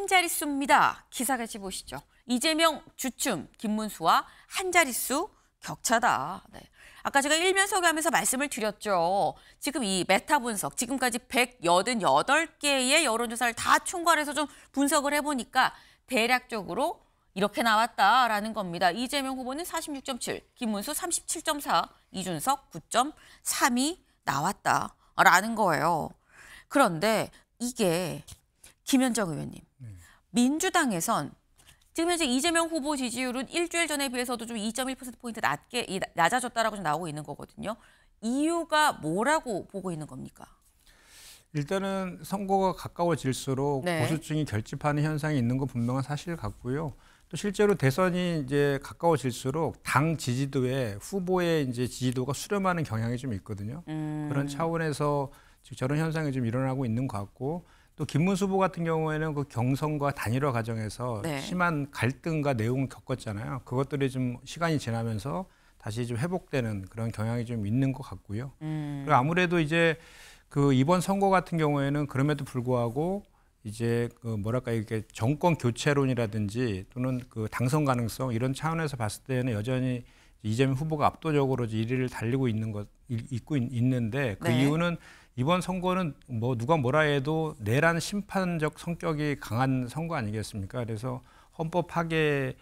자릿수입니다. 기사 같이 보시죠. 이재명 주춤, 김문수와 한 자릿수 격차다. 네. 아까 제가 일면 소개하면서 말씀을 드렸죠. 지금 이 메타 분석, 지금까지 188개의 여론조사를 다 총괄해서 좀 분석을 해보니까 대략적으로 이렇게 나왔다라는 겁니다. 이재명 후보는 46.7, 김문수 37.4, 이준석 9.3이 나왔다라는 거예요. 그런데 이게 김현정 의원님, 민주당에선 지금 현재 이재명 후보 지지율은 일주일 전에 비해서도 좀 2.1%포인트 낮아졌다라고 좀 나오고 있는 거거든요. 이유가 뭐라고 보고 있는 겁니까? 일단은 선거가 가까워질수록 네. 보수층이 결집하는 현상이 있는 건 분명한 사실 같고요. 또 실제로 대선이 이제 가까워질수록 당 지지도에 후보의 이제 지지도가 수렴하는 경향이 좀 있거든요. 그런 차원에서 지금 저런 현상이 좀 일어나고 있는 것 같고, 또 김문수 후보 같은 경우에는 그 경선과 단일화 과정에서 네. 심한 갈등과 내용을 겪었잖아요. 그것들이 좀 시간이 지나면서 다시 좀 회복되는 그런 경향이 좀 있는 것 같고요. 그리고 아무래도 이제 그 이번 선거 같은 경우에는 그럼에도 불구하고 이제 그 뭐랄까 이렇게 정권 교체론이라든지 또는 그 당선 가능성 이런 차원에서 봤을 때는 여전히 이재명 후보가 압도적으로 1위를 달리고 있는데 그 네. 이유는 이번 선거는 뭐 누가 뭐라 해도 내란 심판적 성격이 강한 선거 아니겠습니까? 그래서 헌법 파괴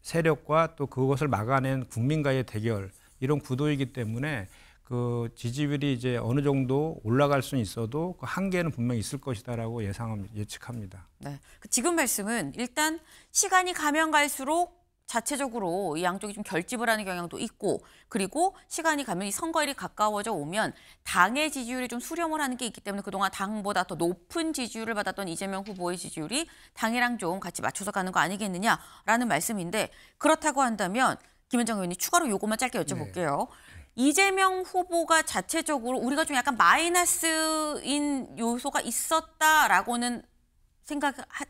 세력과 또 그것을 막아낸 국민과의 대결 이런 구도이기 때문에 그 지지율이 이제 어느 정도 올라갈 수는 있어도 그 한계는 분명히 있을 것이다라고 예측합니다. 네. 지금 말씀은 일단 시간이 가면 갈수록 자체적으로 이 양쪽이 좀 결집을 하는 경향도 있고, 그리고 시간이 가면 이 선거일이 가까워져 오면 당의 지지율이 좀 수렴을 하는 게 있기 때문에 그동안 당보다 더 높은 지지율을 받았던 이재명 후보의 지지율이 당이랑 좀 같이 맞춰서 가는 거 아니겠느냐라는 말씀인데, 그렇다고 한다면 김현정 의원님 추가로 요것만 짧게 여쭤볼게요. 네. 이재명 후보가 자체적으로 우리가 좀 약간 마이너스인 요소가 있었다라고는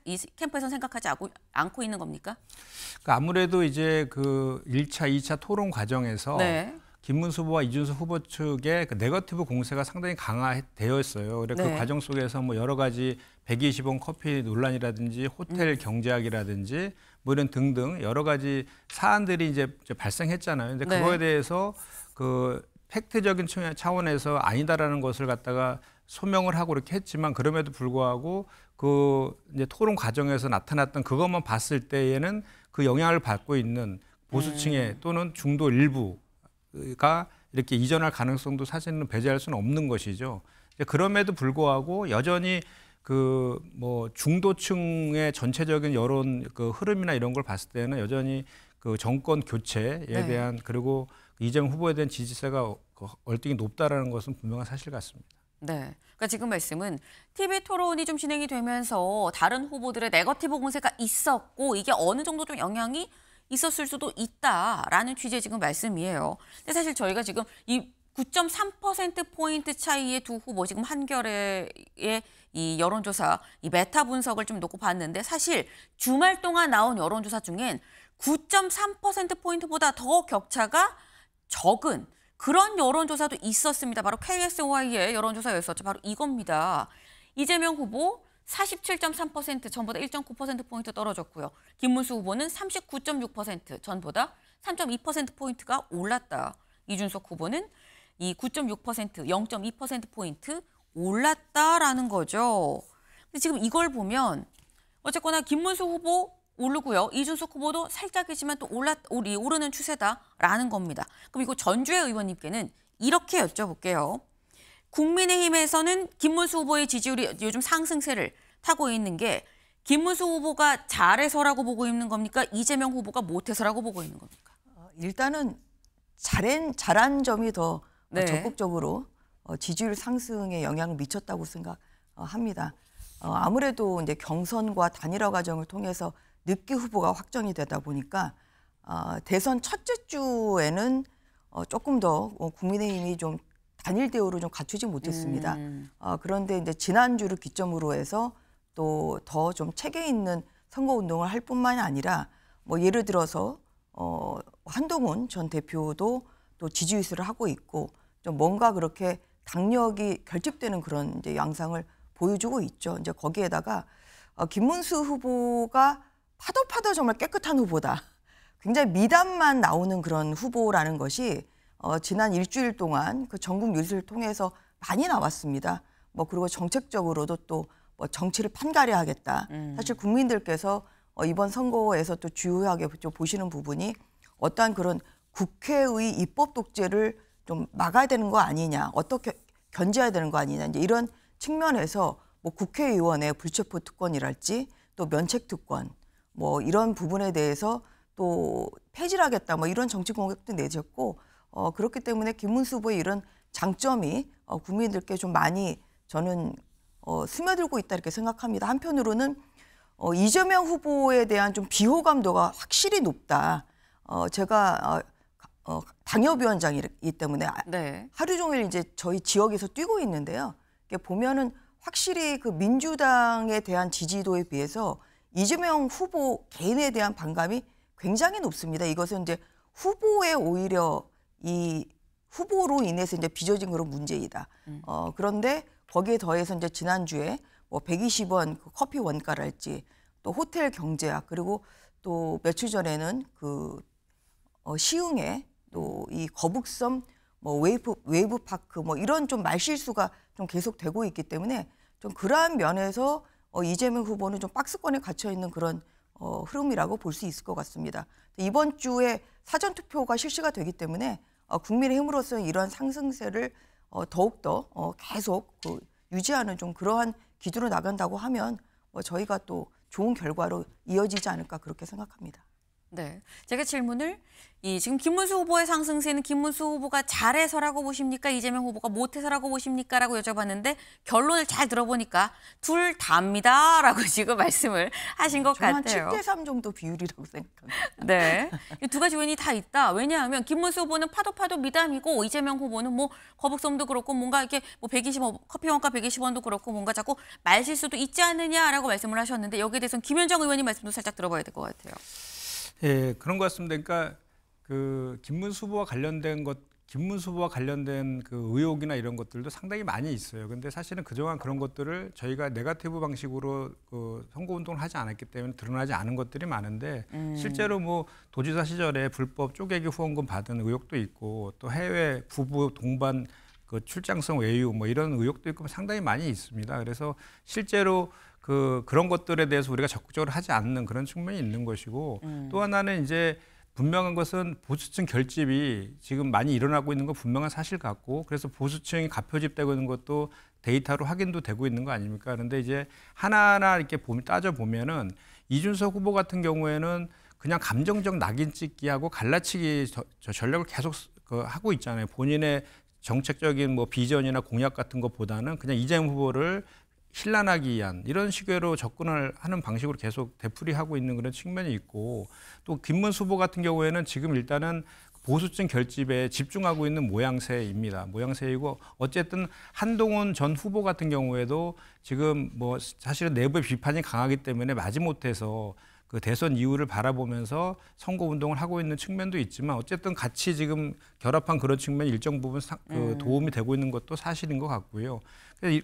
이 캠프에서는 생각하지 않고 있는 겁니까? 그러니까 아무래도 이제 그 1차, 2차 토론 과정에서 네. 김문수 후보와 이준석 후보 측의 그 네거티브 공세가 상당히 강화되어 있어요. 그래서 네. 그 과정 속에서 뭐 여러 가지 120원 커피 논란이라든지 호텔 경제학이라든지 뭐 이런 등등 여러 가지 사안들이 이제 발생했잖아요. 근데 네. 그거에 대해서 그 팩트적인 차원에서 아니다라는 것을 갖다가 소명을 하고 이렇게 했지만, 그럼에도 불구하고 그 이제 토론 과정에서 나타났던 그것만 봤을 때에는 그 영향을 받고 있는 보수층의 또는 중도 일부가 이렇게 이전할 가능성도 사실은 배제할 수는 없는 것이죠. 그럼에도 불구하고 여전히 그 뭐 중도층의 전체적인 여론 그 흐름이나 이런 걸 봤을 때는 여전히 그 정권 교체에 네. 대한, 그리고 이재명 후보에 대한 지지세가 월등히 높다라는 것은 분명한 사실 같습니다. 네. 그러니까 지금 말씀은 TV 토론이 좀 진행이 되면서 다른 후보들의 네거티브 공세가 있었고 이게 어느 정도 좀 영향이 있었을 수도 있다라는 취지의 지금 말씀이에요. 근데 사실 저희가 지금 이 9.3%포인트 차이의 두 후보 지금 한겨레의 이 여론조사, 이 메타 분석을 좀 놓고 봤는데 사실 주말 동안 나온 여론조사 중엔 9.3%포인트보다 더 격차가 적은 그런 여론조사도 있었습니다. 바로 KSOI의 여론조사였었죠. 바로 이겁니다. 이재명 후보 47.3% 전보다 1.9%포인트 떨어졌고요. 김문수 후보는 39.6% 전보다 3.2%포인트가 올랐다. 이준석 후보는 이 9.6% 0.2%포인트 올랐다라는 거죠. 근데 지금 이걸 보면 어쨌거나 김문수 후보 오르고요. 이준석 후보도 살짝이지만 또 오르는 추세다라는 겁니다. 그럼 이거 전주혜 의원님께는 이렇게 여쭤볼게요. 국민의힘에서는 김문수 후보의 지지율이 요즘 상승세를 타고 있는 게 김문수 후보가 잘해서라고 보고 있는 겁니까? 이재명 후보가 못해서라고 보고 있는 겁니까? 일단은 잘한 점이 더 네. 적극적으로 지지율 상승에 영향을 미쳤다고 생각합니다. 아무래도 이제 경선과 단일화 과정을 통해서 늦게 후보가 확정이 되다 보니까 대선 첫째 주에는 조금 더 국민의힘이 좀 단일 대우를 좀 갖추지 못했습니다. 그런데 이제 지난주를 기점으로 해서 또 더 좀 체계 있는 선거 운동을 할 뿐만이 아니라 뭐 예를 들어서 한동훈 전 대표도 또 지지 유세를 하고 있고 좀 뭔가 그렇게 당력이 결집되는 그런 이제 양상을 보여주고 있죠. 이제 거기에다가 김문수 후보가 파도 정말 깨끗한 후보다. 굉장히 미담만 나오는 그런 후보라는 것이 지난 일주일 동안 그 전국 뉴스를 통해서 많이 나왔습니다. 뭐 그리고 정책적으로도 또 뭐 정치를 판가려 하겠다. 사실 국민들께서 이번 선거에서 또 주요하게 좀 보시는 부분이 어떠한 그런 국회의 입법 독재를 좀 막아야 되는 거 아니냐, 어떻게 견제해야 되는 거 아니냐, 이제 이런 측면에서 뭐 국회의원의 불체포 특권이랄지 또 면책 특권 뭐 이런 부분에 대해서 또 폐지를 하겠다 뭐 이런 정치 공약도 내셨고 그렇기 때문에 김문수 후보의 이런 장점이 국민들께 좀 많이 저는 스며들고 있다 이렇게 생각합니다. 한편으로는 이재명 후보에 대한 좀 비호감도가 확실히 높다. 제가 당협위원장이기 때문에 네. 하루 종일 이제 저희 지역에서 뛰고 있는데요. 이게 보면은 확실히 그 민주당에 대한 지지도에 비해서 이재명 후보 개인에 대한 반감이 굉장히 높습니다. 이것은 이제 후보에 오히려 이 후보로 인해서 이제 빚어진 그런 문제이다. 그런데 거기에 더해서 이제 지난주에 뭐 120원 그 커피 원가랄지 또 호텔 경제학 그리고 또 며칠 전에는 그 시흥에 또 이 거북섬 뭐 웨이브 파크 뭐 이런 좀 말실수가 좀 계속되고 있기 때문에 좀 그러한 면에서 이재명 후보는 좀 박스권에 갇혀 있는 그런 흐름이라고 볼 수 있을 것 같습니다. 이번 주에 사전 투표가 실시가 되기 때문에 국민의힘으로서는 이러한 상승세를 더욱더 계속 유지하는 좀 그러한 기조로 나간다고 하면 저희가 또 좋은 결과로 이어지지 않을까 그렇게 생각합니다. 네, 제가 질문을 지금 김문수 후보의 상승세는 김문수 후보가 잘해서라고 보십니까? 이재명 후보가 못해서라고 보십니까? 라고 여쭤봤는데 결론을 잘 들어보니까 둘 다입니다. 라고 지금 말씀을 하신 것 같아요. 저는 한 7대3 정도 비율이라고 생각합니다. 네, 이 두 가지 요인이 다 있다. 왜냐하면 김문수 후보는 파도 미담이고 이재명 후보는 뭐 거북섬도 그렇고 뭔가 이렇게 뭐 120원, 커피 원가 120원도 그렇고 뭔가 자꾸 말실수도 있지 않느냐라고 말씀을 하셨는데 여기에 대해서는 김현정 의원님 말씀도 살짝 들어봐야 될 것 같아요. 예, 그런 것 같습니다. 그러니까 그 김문수 후보와 관련된 그 의혹이나 이런 것들도 상당히 많이 있어요. 근데 사실은 그동안 그런 것들을 저희가 네거티브 방식으로 그 선거운동을 하지 않았기 때문에 드러나지 않은 것들이 많은데 실제로 뭐 도지사 시절에 불법 쪼개기 후원금 받은 의혹도 있고 또 해외 부부 동반 그 출장성 외유 뭐 이런 의혹도 있고 상당히 많이 있습니다. 그래서 실제로 그런 것들에 대해서 우리가 적극적으로 하지 않는 그런 측면이 있는 것이고 또 하나는 이제 분명한 것은 보수층 결집이 지금 많이 일어나고 있는 건 분명한 사실 같고 그래서 보수층이 가표집되고 있는 것도 데이터로 확인도 되고 있는 거 아닙니까? 그런데 이제 하나하나 이렇게 따져보면은 이준석 후보 같은 경우에는 그냥 감정적 낙인 찍기하고 갈라치기 전략을 계속 하고 있잖아요. 본인의 정책적인 뭐 비전이나 공약 같은 것보다는 그냥 이재명 후보를 신란하기 위한 이런 식으로 접근을 하는 방식으로 계속 되풀이하고 있는 그런 측면이 있고 또 김문수 후보 같은 경우에는 지금 일단은 보수층 결집에 집중하고 있는 모양새입니다. 모양새이고 어쨌든 한동훈 전 후보 같은 경우에도 지금 뭐 사실은 내부의 비판이 강하기 때문에 마지못해서 그 대선 이후를 바라보면서 선거 운동을 하고 있는 측면도 있지만 어쨌든 같이 지금 결합한 그런 측면이 일정 부분 도움이 되고 있는 것도 사실인 것 같고요.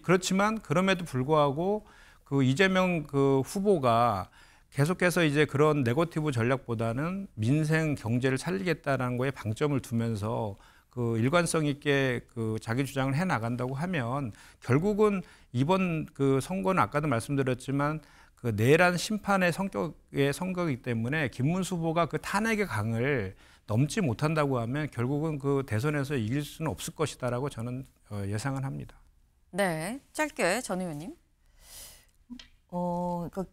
그렇지만 그럼에도 불구하고 그 이재명 그 후보가 계속해서 이제 그런 네거티브 전략보다는 민생 경제를 살리겠다라는 거에 방점을 두면서 그 일관성 있게 그 자기 주장을 해 나간다고 하면 결국은 이번 그 선거는 아까도 말씀드렸지만 그 내란 심판의 성격의 선거이기 때문에 김문수 후보가 그 탄핵의 강을 넘지 못한다고 하면 결국은 그 대선에서 이길 수는 없을 것이다라고 저는 예상을 합니다. 네, 짧게 전 의원님. 그러니까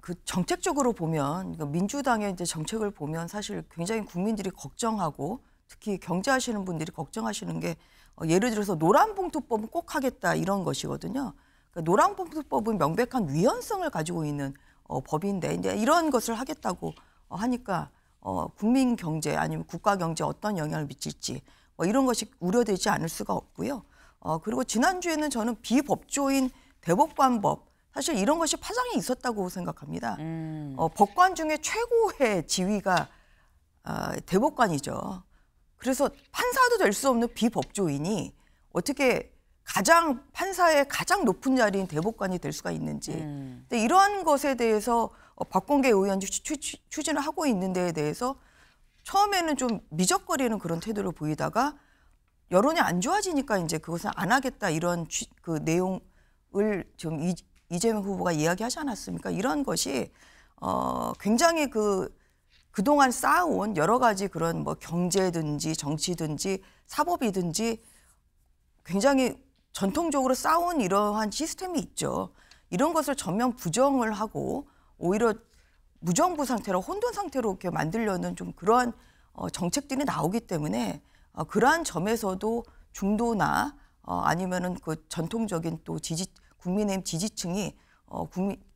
그 정책적으로 보면 그러니까 민주당의 이제 정책을 보면 사실 굉장히 국민들이 걱정하고 특히 경제하시는 분들이 걱정하시는 게 예를 들어서 노란봉투법은 꼭 하겠다 이런 것이거든요. 그러니까 노란봉투법은 명백한 위헌성을 가지고 있는 법인데 이제 이런 것을 하겠다고 하니까 국민 경제 아니면 국가 경제에 어떤 영향을 미칠지 이런 것이 우려되지 않을 수가 없고요. 그리고 지난주에는 저는 비법조인 대법관법 사실 이런 것이 파장이 있었다고 생각합니다. 법관 중에 최고의 지위가 대법관이죠. 그래서 판사도 될 수 없는 비법조인이 어떻게 판사의 가장 높은 자리인 대법관이 될 수가 있는지. 근데 이러한 것에 대해서 박범계 의원이 추진을 하고 있는 데에 대해서 처음에는 좀 미적거리는 그런 태도를 보이다가 여론이 안 좋아지니까 이제 그것은 안 하겠다 이런 그 내용을 좀 이재명 후보가 이야기하지 않았습니까? 이런 것이 굉장히 그동안 쌓아온 여러 가지 그런 뭐 경제든지 정치든지 사법이든지 굉장히 전통적으로 쌓아온 이러한 시스템이 있죠. 이런 것을 전면 부정을 하고 오히려 무정부 상태로 혼돈 상태로 이렇게 만들려는 좀 그러한 정책들이 나오기 때문에 그러한 점에서도 중도나 아니면은 그 전통적인 또 국민의힘 지지층이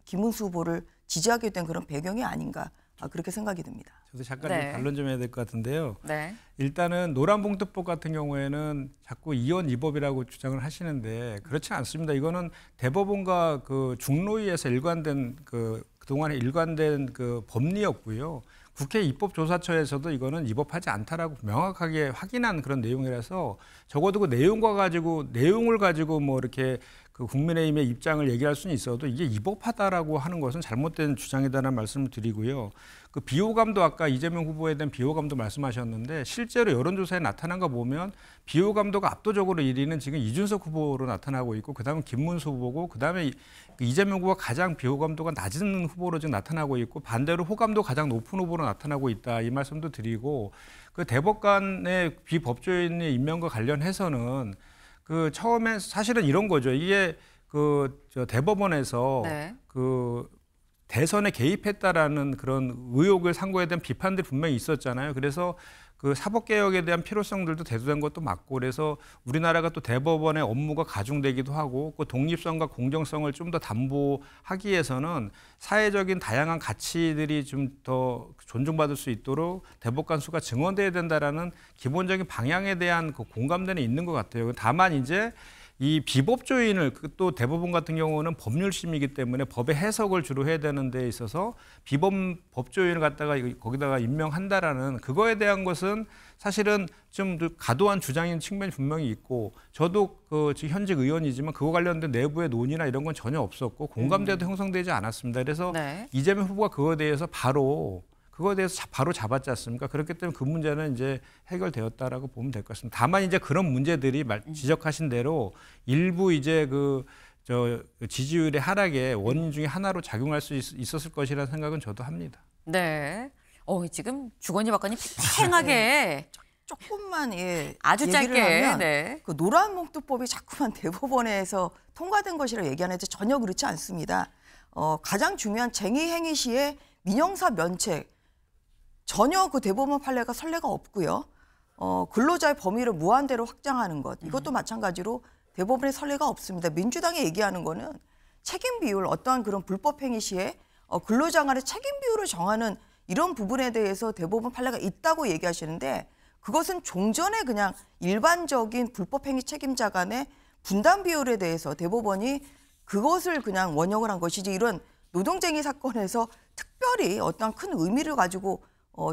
김문수 후보를 지지하게 된 그런 배경이 아닌가 그렇게 생각이 듭니다. 저도 잠깐 네. 반론 좀 해야 될 것 같은데요. 네. 일단은 노란봉투법 같은 경우에는 자꾸 이원 이법이라고 주장을 하시는데 그렇지 않습니다. 이거는 대법원과 그 중노위에서 일관된 그동안에 일관된 그 법리였고요. 국회 입법조사처에서도 이거는 위법하지 않다라고 명확하게 확인한 그런 내용이라서 적어도 그 내용을 가지고 뭐 이렇게 그 국민의힘의 입장을 얘기할 수는 있어도 이게 위법하다라고 하는 것은 잘못된 주장이다라는 말씀을 드리고요. 그 비호감도 아까 이재명 후보에 대한 비호감도 말씀하셨는데 실제로 여론조사에 나타난 거 보면 비호감도가 압도적으로 1위는 지금 이준석 후보로 나타나고 있고 그다음에 김문수 후보고 그다음에 이재명 후보가 가장 비호감도가 낮은 후보로 지금 나타나고 있고 반대로 호감도 가장 높은 후보로 나타나고 있다 이 말씀도 드리고 그 대법관의 비법조인의 임명과 관련해서는 그 처음에 사실은 이런 거죠. 이게 대법원에서 네. 대선에 개입했다라는 그런 의혹을 상고에 대한 비판들이 분명히 있었잖아요. 그래서 그 사법개혁에 대한 필요성들도 대두된 것도 맞고 그래서 우리나라가 또 대법원의 업무가 가중되기도 하고 그 독립성과 공정성을 좀 더 담보하기 위해서는 사회적인 다양한 가치들이 좀 더 존중받을 수 있도록 대법관 수가 증원돼야 된다라는 기본적인 방향에 대한 그 공감대는 있는 것 같아요. 다만 이제 이 비법조인을 또 대법원 같은 경우는 법률심이기 때문에 법의 해석을 주로 해야 되는 데 있어서 법조인을 갖다가 거기다가 임명한다라는 그거에 대한 것은 사실은 좀 과도한 주장인 측면이 분명히 있고 저도 지금 현직 의원이지만 그거 관련된 내부의 논의나 이런 건 전혀 없었고 공감대도 형성되지 않았습니다. 그래서 네. 이재명 후보가 그거에 대해서 바로 잡았지 않습니까? 그렇기 때문에 그 문제는 이제 해결되었다라고 보면 될 것 같습니다. 다만 이제 그런 문제들이 지적하신 대로 일부 이제 지지율의 하락의 원인 중에 하나로 작용할 수 있었을 것이라는 생각은 저도 합니다. 네. 지금 주건희 박사님 팽팽하게 조금만 아주 얘기를 짧게 하면 네. 그 노란봉투법이 자꾸만 대법원에서 통과된 것이라 얘기하는데 전혀 그렇지 않습니다. 가장 중요한 쟁의행위 시에 민형사 면책 전혀 그 대법원 판례가 선례가 없고요. 근로자의 범위를 무한대로 확장하는 것 이것도 마찬가지로 대법원의 선례가 없습니다. 민주당이 얘기하는 거는 책임 비율 어떠한 그런 불법 행위 시에 근로자 간의 책임 비율을 정하는 이런 부분에 대해서 대법원 판례가 있다고 얘기하시는데 그것은 종전에 그냥 일반적인 불법 행위 책임자 간의 분담 비율에 대해서 대법원이 그것을 그냥 원형을 한 것이지 이런 노동쟁의 사건에서 특별히 어떤 큰 의미를 가지고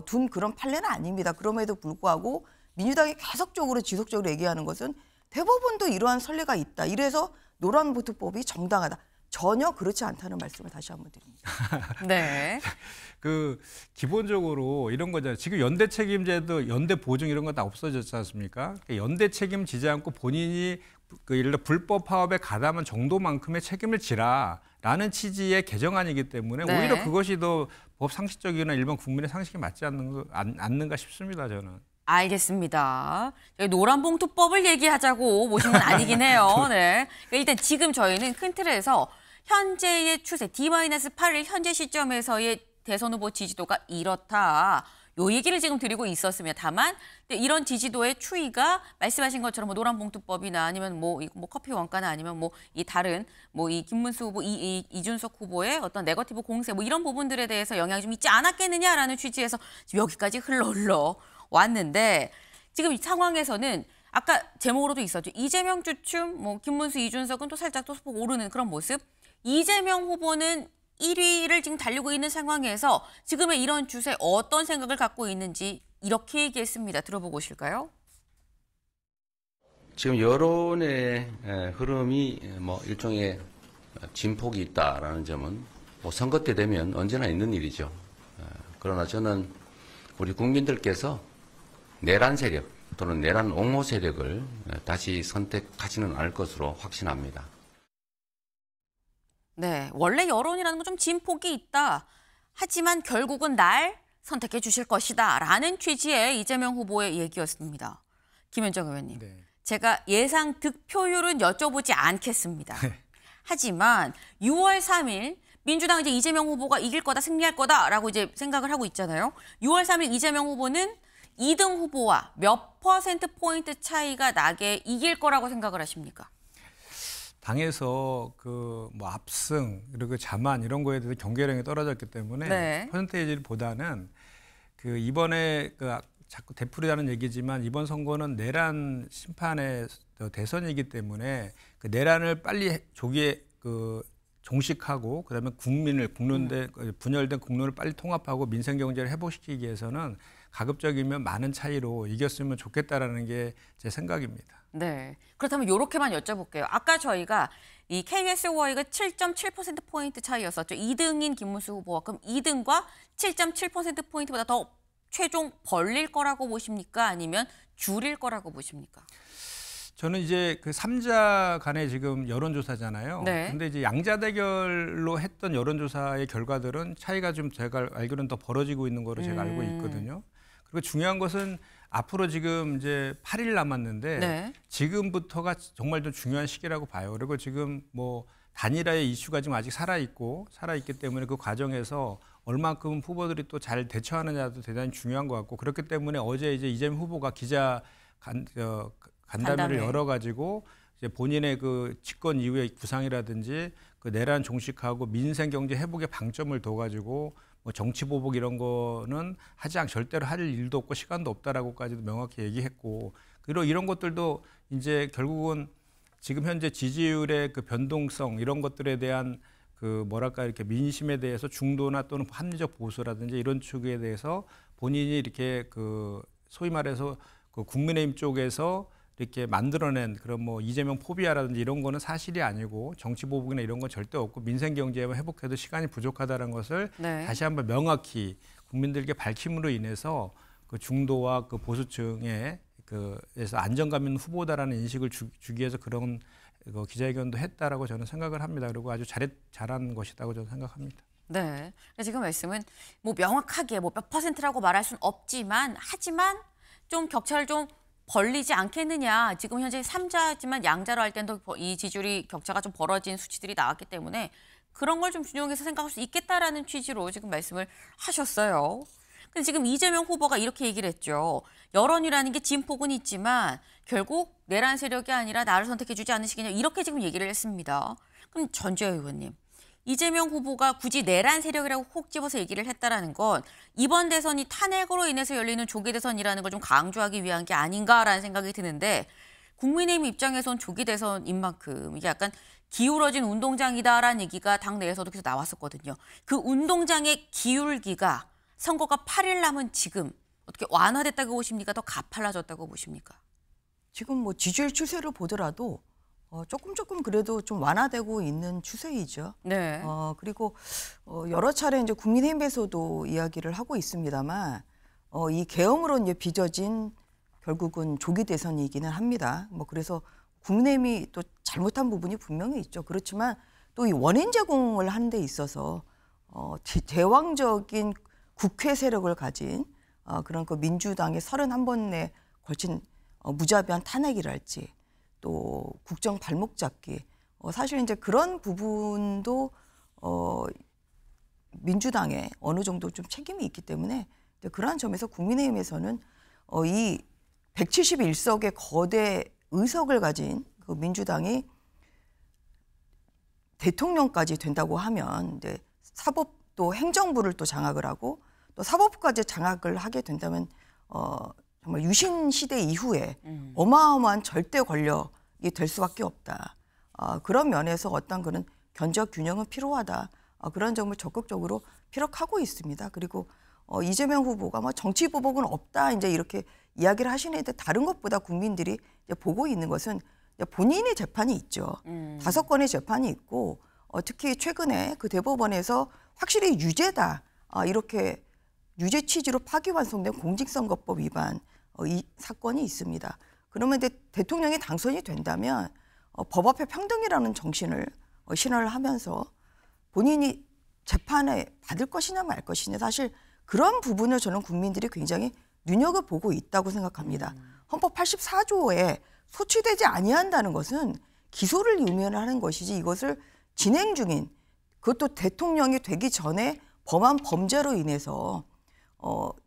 둔 그런 판례는 아닙니다. 그럼에도 불구하고 민주당이 계속적으로 지속적으로 얘기하는 것은 대법원도 이러한 선례가 있다. 이래서 노란봉투법이 정당하다. 전혀 그렇지 않다는 말씀을 다시 한번 드립니다. 네. 기본적으로 이런 거잖아요. 지금 연대 책임제도 연대 보증 이런 거 다 없어졌지 않습니까? 연대 책임 지지 않고 본인이 예를 들어 불법 파업에 가담한 정도만큼의 책임을 지라라는 취지의 개정안이기 때문에 네. 오히려 그것이 더 법 상식적이나 일반 국민의 상식에 맞지 않는가 싶습니다. 저는. 알겠습니다. 저희 노란봉투법을 얘기하자고 모신 건 아니긴 해요. 네. 일단 지금 저희는 큰 틀에서 현재의 추세 D-8일 현재 시점에서의 대선 후보 지지도가 이렇다. 요 얘기를 지금 드리고 있었습니다. 다만 이런 지지도의 추이가 말씀하신 것처럼 뭐 노란봉투법이나 아니면 뭐 커피 원가나 아니면 이 다른 이 김문수 후보, 이준석 후보의 어떤 네거티브 공세 이런 부분들에 대해서 영향이 좀 있지 않았겠느냐라는 취지에서 지금 여기까지 흘러 왔는데 지금 이 상황에서는 아까 제목으로도 있었죠. 이재명 주춤, 김문수, 이준석은 또 살짝 또 소폭 오르는 그런 모습. 이재명 후보는 1위를 지금 달리고 있는 상황에서 지금의 이런 추세 어떤 생각을 갖고 있는지 이렇게 얘기했습니다. 들어보고 오실까요? 지금 여론의 흐름이 뭐 일종의 진폭이 있다라는 점은 뭐 선거 때 되면 언제나 있는 일이죠. 그러나 저는 우리 국민들께서 내란 세력 또는 내란 옹호 세력을 다시 선택하지는 않을 것으로 확신합니다. 네, 원래 여론이라는 건 좀 진폭이 있다. 하지만 결국은 날 선택해 주실 것이다. 라는 취지의 이재명 후보의 얘기였습니다. 김현정 의원님, 네. 제가 예상 득표율은 여쭤보지 않겠습니다. 하지만 6월 3일 민주당 이제 이재명 후보가 이길 거다, 승리할 거다라고 이제 생각을 하고 있잖아요. 6월 3일 이재명 후보는 2등 후보와 몇 %포인트 차이가 나게 이길 거라고 생각을 하십니까? 당에서 그 뭐 압승 그리고 자만 이런 거에 대해서 경계력이 떨어졌기 때문에 네. 퍼센테이지보다는 그 이번에 그 자꾸 되풀이하는 얘기지만 이번 선거는 내란 심판의 대선이기 때문에 그 내란을 빨리 조기에 그 종식하고 그다음에 분열된 국론을 빨리 통합하고 민생 경제를 회복시키기 위해서는 가급적이면 많은 차이로 이겼으면 좋겠다라는 게 제 생각입니다. 네. 그렇다면 이렇게만 여쭤볼게요. 아까 저희가 이 KSY가 7.7%포인트 차이였었죠. 2등인 김문수 후보와 그럼 2등과 7.7%포인트보다 더 최종 벌릴 거라고 보십니까? 아니면 줄일 거라고 보십니까? 저는 이제 그 3자 간의 지금 여론조사잖아요. 네. 근데 이제 양자 대결로 했던 여론조사의 결과들은 차이가 좀 제가 알기로는 더 벌어지고 있는 거로 제가 알고 있거든요. 그리고 중요한 것은 앞으로 지금 이제 8일 남았는데 네. 지금부터가 정말 좀 중요한 시기라고 봐요. 그리고 지금 뭐 단일화의 이슈가 지금 아직 살아있기 때문에 그 과정에서 얼만큼 후보들이 또 잘 대처하느냐도 대단히 중요한 것 같고 그렇기 때문에 어제 이제 이재명 후보가 간담회를 열어가지고 이제 본인의 그 집권 이후의 구상이라든지 그 내란 종식하고 민생 경제 회복에 방점을 둬가지고 뭐 정치 보복 이런 거는 절대로 할 일도 없고 시간도 없다라고까지도 명확히 얘기했고 그리고 이런 것들도 이제 결국은 지금 현재 지지율의 그 변동성 이런 것들에 대한 그 뭐랄까 이렇게 민심에 대해서 중도나 또는 합리적 보수라든지 이런 축에 대해서 본인이 이렇게 그 소위 말해서 그 국민의힘 쪽에서 이렇게 만들어낸 그런 뭐 이재명 포비아라든지 이런 거는 사실이 아니고 정치 보복이나 이런 건 절대 없고 민생 경제만 회복해도 시간이 부족하다는 것을 네. 다시 한번 명확히 국민들께 밝힘으로 인해서 그 중도와 그 보수층에 그에서 안정감 있는 후보다라는 인식을 주기 위해서 그런 그 기자회견도 했다라고 저는 생각을 합니다. 그리고 아주 잘한 것이라고 저는 생각합니다. 네. 지금 말씀은 뭐 명확하게 뭐 몇 %라고 말할 수는 없지만 하지만 좀 격차를 좀 벌리지 않겠느냐. 지금 현재 3자지만 양자로 할 때는 이 지지율이 격차가 좀 벌어진 수치들이 나왔기 때문에 그런 걸 좀 준용해서 생각할 수 있겠다라는 취지로 지금 말씀을 하셨어요. 근데 지금 이재명 후보가 이렇게 얘기를 했죠. 여론이라는 게 진폭은 있지만 결국 내란 세력이 아니라 나를 선택해 주지 않으시겠냐. 이렇게 지금 얘기를 했습니다. 그럼 전주혜 의원님. 이재명 후보가 굳이 내란 세력이라고 콕 집어서 얘기를 했다라는 건 이번 대선이 탄핵으로 인해서 열리는 조기 대선이라는 걸 좀 강조하기 위한 게 아닌가라는 생각이 드는데 국민의힘 입장에선 조기 대선인 만큼 이게 약간 기울어진 운동장이다라는 얘기가 당내에서도 계속 나왔었거든요. 그 운동장의 기울기가 선거가 8일 남은 지금 어떻게 완화됐다고 보십니까? 더 가팔라졌다고 보십니까? 지금 뭐 지지율 추세를 보더라도 조금 그래도 좀 완화되고 있는 추세이죠. 네. 그리고 여러 차례 이제 국민의힘에서도 이야기를 하고 있습니다만 이 계엄으로 이제 빚어진 결국은 조기 대선이기는 합니다. 뭐 그래서 국민의힘이 또 잘못한 부분이 분명히 있죠. 그렇지만 또 이 원인 제공을 하는 데 있어서 대왕적인 국회 세력을 가진 그런 그 민주당의 31번에 걸친 무자비한 탄핵이랄지 또 국정 발목 잡기 사실 이제 그런 부분도 민주당에 어느 정도 좀 책임이 있기 때문에 그러한 점에서 국민의힘에서는 이 171석의 거대 의석을 가진 그 민주당이 대통령까지 된다고 하면 사법도 행정부를 또 장악을 하고 또 사법부까지 장악을 하게 된다면 정말 유신 시대 이후에 어마어마한 절대 권력이 될 수밖에 없다. 그런 면에서 어떤 그런 견적 균형은 필요하다. 그런 점을 적극적으로 피력하고 있습니다. 그리고 이재명 후보가 뭐 정치 보복은 없다 이제 이렇게 이야기를 하시는데 다른 것보다 국민들이 이제 보고 있는 것은 이제 본인의 재판이 있죠. 5건의 재판이 있고 특히 최근에 그 대법원에서 확실히 유죄다 이렇게 유죄 취지로 파기환송된 공직선거법 위반 이 사건이 있습니다. 그러면 대통령이 당선이 된다면 법 앞에 평등이라는 정신을 신화를 하면서 본인이 재판에 받을 것이냐 말 것이냐 사실 그런 부분을 저는 국민들이 굉장히 눈여겨보고 있다고 생각합니다. 헌법 84조에 소취되지 아니한다는 것은 기소를 의미하는 것이지 이것을 진행 중인 그것도 대통령이 되기 전에 범한 범죄로 인해서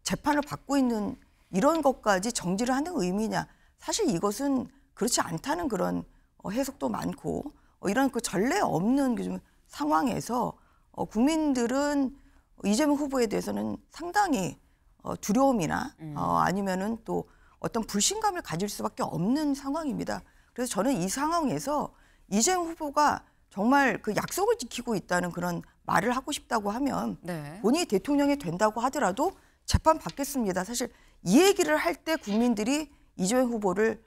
재판을 받고 있는 이런 것까지 정지를 하는 의미냐 사실 이것은 그렇지 않다는 그런 해석도 많고 이런 그 전례 없는 좀 상황에서 국민들은 이재명 후보에 대해서는 상당히 두려움이나 아니면은 또 어떤 불신감을 가질 수밖에 없는 상황입니다. 그래서 저는 이 상황에서 이재명 후보가 정말 그 약속을 지키고 있다는 그런 말을 하고 싶다고 하면 네. 본인이 대통령이 된다고 하더라도 재판 받겠습니다. 사실 이 얘기를 할 때 국민들이 이재명 후보를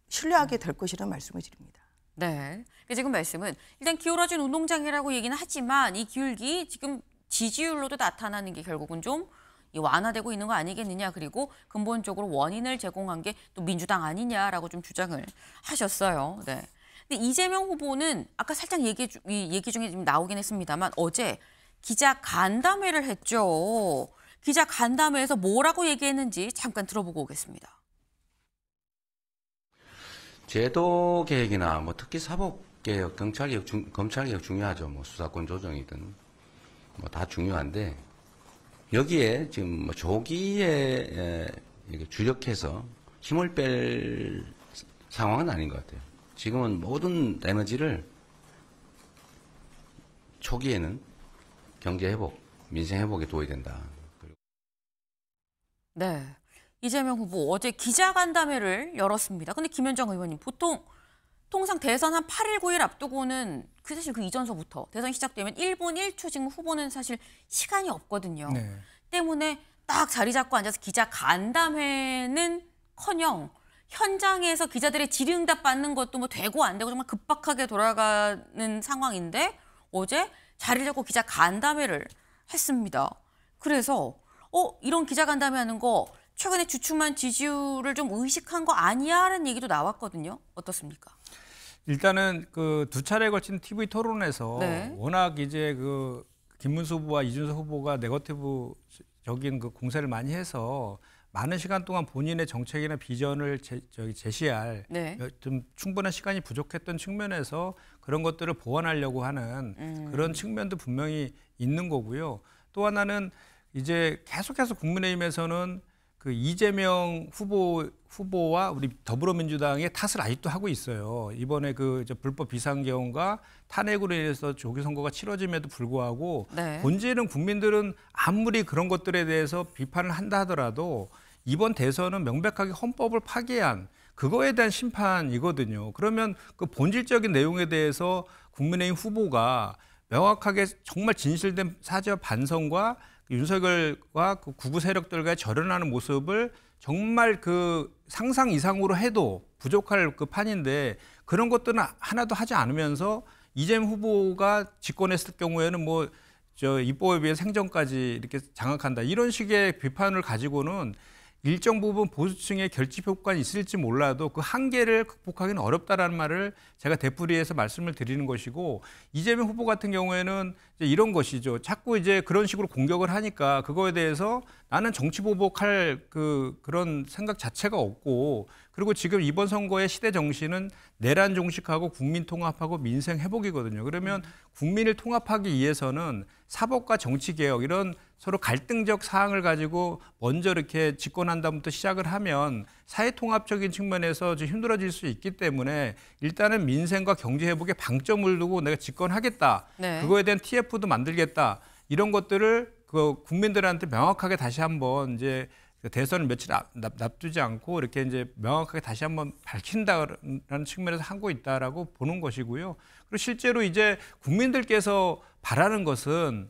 신뢰하게 될 것이라는 말씀을 드립니다. 네. 지금 말씀은 일단 기울어진 운동장이라고 얘기는 하지만 이 기울기 지금 지지율로도 나타나는 게 결국은 좀 완화되고 있는 거 아니겠느냐. 그리고 근본적으로 원인을 제공한 게 또 민주당 아니냐라고 좀 주장을 하셨어요. 네. 근데 이재명 후보는 아까 살짝 얘기 중에 지금 나오긴 했습니다만 어제 기자 간담회를 했죠. 기자 간담회에서 뭐라고 얘기했는지 잠깐 들어보고 오겠습니다. 제도 개혁이나 뭐 특히 사법 개혁, 경찰 개혁 중요하죠. 뭐 수사권 조정이든 뭐 다 중요한데 여기에 지금 뭐 조기에 주력해서 힘을 뺄 상황은 아닌 것 같아요. 지금은 모든 에너지를 초기에는 경제 회복, 민생 회복에 도와야 된다. 네. 이재명 후보 어제 기자간담회를 열었습니다. 근데 김현정 의원님 통상 대선 한 8일, 9일 앞두고는 사실 그 이전서부터 대선 시작되면 1분 1초 지금 후보는 사실 시간이 없거든요. 네. 때문에 딱 자리 잡고 앉아서 기자간담회는커녕 현장에서 기자들의 질의응답 받는 것도 뭐 되고 안 되고 정말 급박하게 돌아가는 상황인데 어제 자리를 잡고 기자간담회를 했습니다. 그래서 이런 기자간담회 하는 거 최근에 주춤한 지지율을 좀 의식한 거 아니야라는 얘기도 나왔거든요. 어떻습니까? 일단은 그 두 차례에 걸친 TV 토론에서 네. 워낙 이제 그 김문수 후보와 이준석 후보가 네거티브적인 그 공세를 많이 해서 많은 시간 동안 본인의 정책이나 비전을 제시할 네. 좀 충분한 시간이 부족했던 측면에서 그런 것들을 보완하려고 하는 그런 측면도 분명히 있는 거고요. 또 하나는 이제 계속해서 국민의힘에서는 그 이재명 후보와 우리 더불어민주당의 탓을 아직도 하고 있어요. 이번에 그 불법 비상계엄과 탄핵으로 인해서 조기 선거가 치러짐에도 불구하고 네. 본질은 국민들은 아무리 그런 것들에 대해서 비판을 한다 하더라도 이번 대선은 명백하게 헌법을 파기한 그거에 대한 심판이거든요. 그러면 그 본질적인 내용에 대해서 국민의힘 후보가 명확하게 정말 진실된 사죄와 반성과 윤석열과 그 구구 세력들과 절연하는 모습을 정말 그 상상 이상으로 해도 부족할 그 판인데 그런 것들은 하나도 하지 않으면서 이재명 후보가 집권했을 경우에는 뭐 입법에 비해 생존까지 이렇게 장악한다 이런 식의 비판을 가지고는 일정 부분 보수층의 결집 효과는 있을지 몰라도 그 한계를 극복하기는 어렵다라는 말을 제가 되풀이해서 말씀을 드리는 것이고 이재명 후보 같은 경우에는 이제 이런 것이죠. 자꾸 이제 그런 식으로 공격을 하니까 그거에 대해서 나는 정치 보복할 그런 생각 자체가 없고 그리고 지금 이번 선거의 시대 정신은 내란 종식하고 국민 통합하고 민생 회복이거든요. 그러면 국민을 통합하기 위해서는 사법과 정치 개혁 이런 서로 갈등적 사항을 가지고 먼저 이렇게 집권한 다음부터 시작을 하면 사회 통합적인 측면에서 좀 힘들어질 수 있기 때문에 일단은 민생과 경제 회복에 방점을 두고 내가 집권하겠다. 네. 그거에 대한 TF도 만들겠다. 이런 것들을 그 국민들한테 명확하게 다시 한번 이제 대선을 며칠 납두지 않고 이렇게 이제 명확하게 다시 한번 밝힌다라는 측면에서 하고 있다라고 보는 것이고요. 그리고 실제로 이제 국민들께서 바라는 것은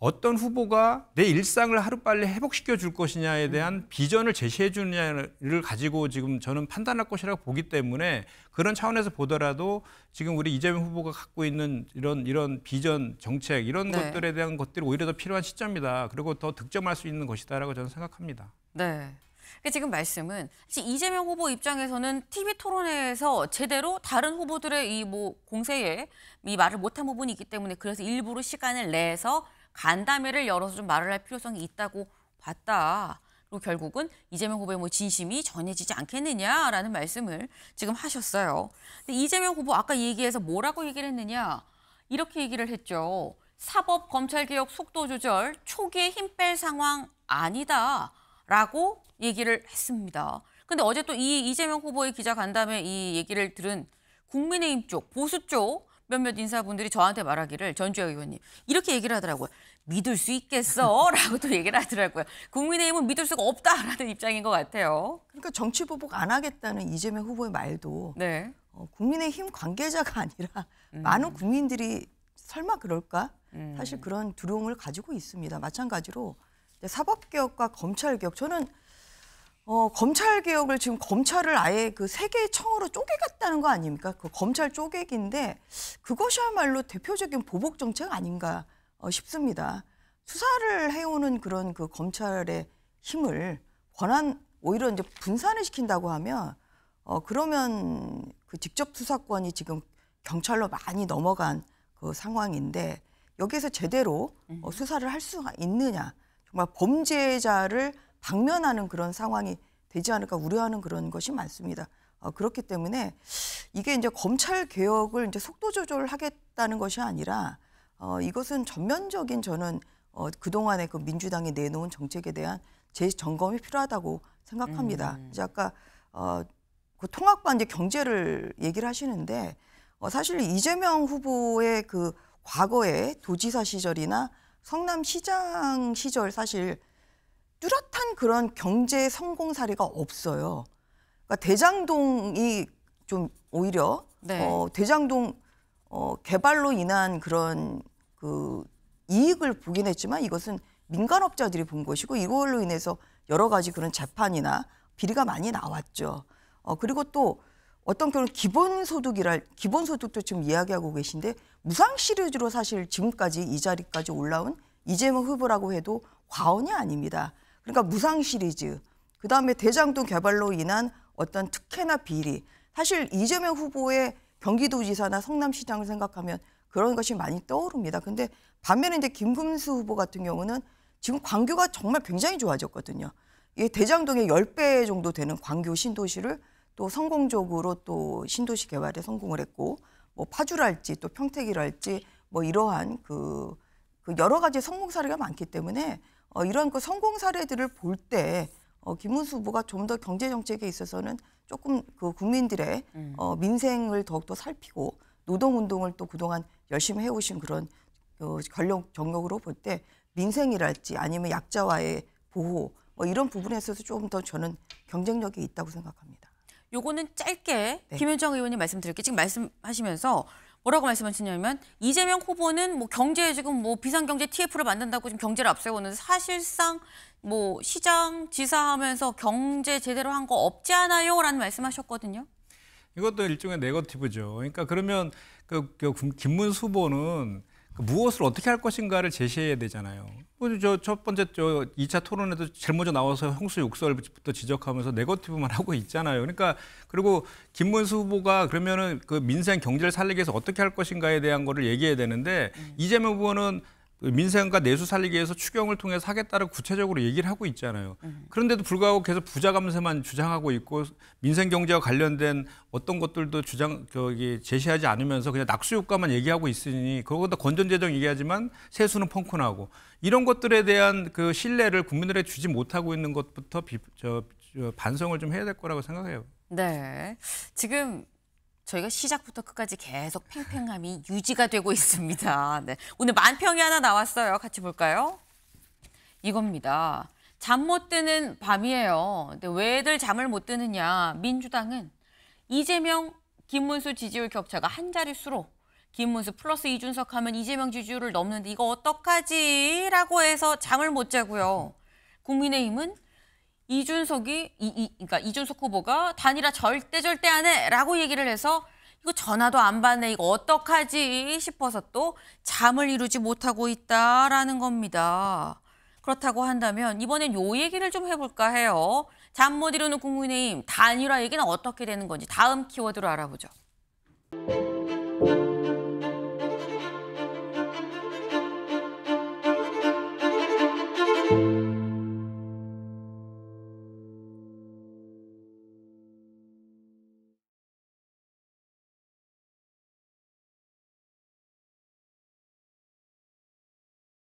어떤 후보가 내 일상을 하루빨리 회복시켜 줄 것이냐에 대한 비전을 제시해 주느냐를 가지고 지금 저는 판단할 것이라고 보기 때문에 그런 차원에서 보더라도 지금 우리 이재명 후보가 갖고 있는 이런 비전, 정책 이런 네. 것들에 대한 것들이 오히려 더 필요한 시점이다. 그리고 더 득점할 수 있는 것이다라고 저는 생각합니다. 네. 그러니까 지금 말씀은 사실 이재명 후보 입장에서는 TV 토론회에서 제대로 다른 후보들의 이 뭐 공세에 이 말을 못한 부분이 있기 때문에 그래서 일부러 시간을 내서 간담회를 열어서 좀 말을 할 필요성이 있다고 봤다. 그리고 결국은 이재명 후보의 뭐 진심이 전해지지 않겠느냐라는 말씀을 지금 하셨어요. 근데 이재명 후보 아까 얘기해서 뭐라고 얘기를 했느냐? 이렇게 얘기를 했죠. 사법 검찰개혁 속도 조절 초기에 힘 뺄 상황 아니다라고 얘기를 했습니다. 근데 어제 또 이 이재명 후보의 기자 간담회 이 얘기를 들은 국민의힘 쪽, 보수 쪽 몇몇 인사분들이 저한테 말하기를 전주혁 의원님 이렇게 얘기를 하더라고요. 믿을 수 있겠어? 라고 또 얘기를 하더라고요. 국민의힘은 믿을 수가 없다라는 입장인 것 같아요. 그러니까 정치 보복 안 하겠다는 이재명 후보의 말도 네. 국민의힘 관계자가 아니라 많은 국민들이 설마 그럴까? 사실 그런 두려움을 가지고 있습니다. 마찬가지로 사법개혁과 검찰개혁, 저는 검찰개혁을 지금 검찰을 아예 그 세 개의 청으로 쪼개갔다는 거 아닙니까? 그 검찰 쪼개기인데 그것이야말로 대표적인 보복 정책 아닌가 싶습니다. 수사를 해오는 그런 그 검찰의 힘을 오히려 이제 분산을 시킨다고 하면 그러면 그 직접 수사권이 지금 경찰로 많이 넘어간 그 상황인데 여기에서 제대로 수사를 할 수가 있느냐, 정말 범죄자를 방면하는 그런 상황이 되지 않을까 우려하는 그런 것이 많습니다. 그렇기 때문에 이게 이제 검찰 개혁을 이제 속도 조절하겠다는 것이 아니라 이것은 전면적인 저는 그동안의 그 민주당이 내놓은 정책에 대한 재점검이 필요하다고 생각합니다. 이제 아까 그 통합과 이제 경제를 얘기를 하시는데 사실 이재명 후보의 그 과거의 도지사 시절이나 성남시장 시절 사실 뚜렷한 그런 경제 성공 사례가 없어요. 그러니까 대장동이 좀 오히려 네. 대장동 개발로 인한 그런 그 이익을 보긴 했지만 이것은 민간업자들이 본 것이고 이걸로 인해서 여러 가지 그런 재판이나 비리가 많이 나왔죠. 그리고 또 어떤 그런 기본소득도 지금 이야기하고 계신데 무상 시리즈로 사실 지금까지 이 자리까지 올라온 이재명 후보라고 해도 과언이 아닙니다. 그러니까 무상 시리즈, 그다음에 대장동 개발로 인한 어떤 특혜나 비리, 사실 이재명 후보의 경기도지사나 성남시장을 생각하면 그런 것이 많이 떠오릅니다. 근데 반면에 이제 김금수 후보 같은 경우는 지금 광교가 정말 굉장히 좋아졌거든요. 이 대장동의 10배 정도 되는 광교 신도시를 또 성공적으로 또 신도시 개발에 성공을 했고, 뭐 파주랄지 또 평택이랄지 뭐 이러한 그 여러 가지 성공 사례가 많기 때문에 이런 그 성공 사례들을 볼 때 김문수 후보가 좀 더 경제 정책에 있어서는 조금 그 국민들의 민생을 더욱더 살피고 노동 운동을 또 그동안 열심히 해오신 그런 권력 정력으로 볼 때 민생이랄지 아니면 약자와의 보호 뭐 이런 부분에 있어서 조금 더 저는 경쟁력이 있다고 생각합니다. 요거는 짧게 네. 김현정 의원님 말씀드릴게요. 지금 말씀하시면서 뭐라고 말씀하시냐면 이재명 후보는 뭐 경제에 지금 뭐 비상경제 TF를 만든다고 지금 경제를 앞세우는데 사실상 뭐 시장 지사하면서 경제 제대로 한 거 없지 않아요라는 말씀하셨거든요. 이것도 일종의 네거티브죠. 그러니까 그러면 김문수 후보는 무엇을 어떻게 할 것인가를 제시해야 되잖아요. 첫 번째 2차 토론에도 제일 먼저 나와서 홍수 욕설부터 지적하면서 네거티브만 하고 있잖아요. 그러니까 그리고 김문수 후보가 그러면은 그 민생 경제를 살리기 위해서 어떻게 할 것인가에 대한 거를 얘기해야 되는데 이재명 후보는 민생과 내수 살리기 위해서 추경을 통해서 하겠다고 구체적으로 얘기를 하고 있잖아요. 그런데도 불구하고 계속 부자 감세만 주장하고 있고 민생 경제와 관련된 어떤 것들도 제시하지 않으면서 그냥 낙수 효과만 얘기하고 있으니 그거보다 건전재정 얘기하지만 세수는 펑크나고 이런 것들에 대한 그 신뢰를 국민들에게 주지 못하고 있는 것부터 반성을 좀 해야 될 거라고 생각해요. 네, 지금 저희가 시작부터 끝까지 계속 팽팽함이 유지가 되고 있습니다. 네, 오늘 만평이 하나 나왔어요. 같이 볼까요? 이겁니다. 잠 못 드는 밤이에요. 근데 왜들 잠을 못 드느냐? 민주당은 이재명, 김문수 지지율 격차가 한 자릿수로 김문수 플러스 이준석 하면 이재명 지지율을 넘는데 이거 어떡하지? 라고 해서 잠을 못 자고요. 국민의힘은 그러니까 이준석 후보가 단일화 절대 안 해! 라고 얘기를 해서 이거 전화도 안 받네, 이거 어떡하지? 싶어서 또 잠을 이루지 못하고 있다라는 겁니다. 그렇다고 한다면 이번엔 요 얘기를 좀 해볼까 해요. 잠 못 이루는 국민의힘 단일화 얘기는 어떻게 되는 건지 다음 키워드로 알아보죠.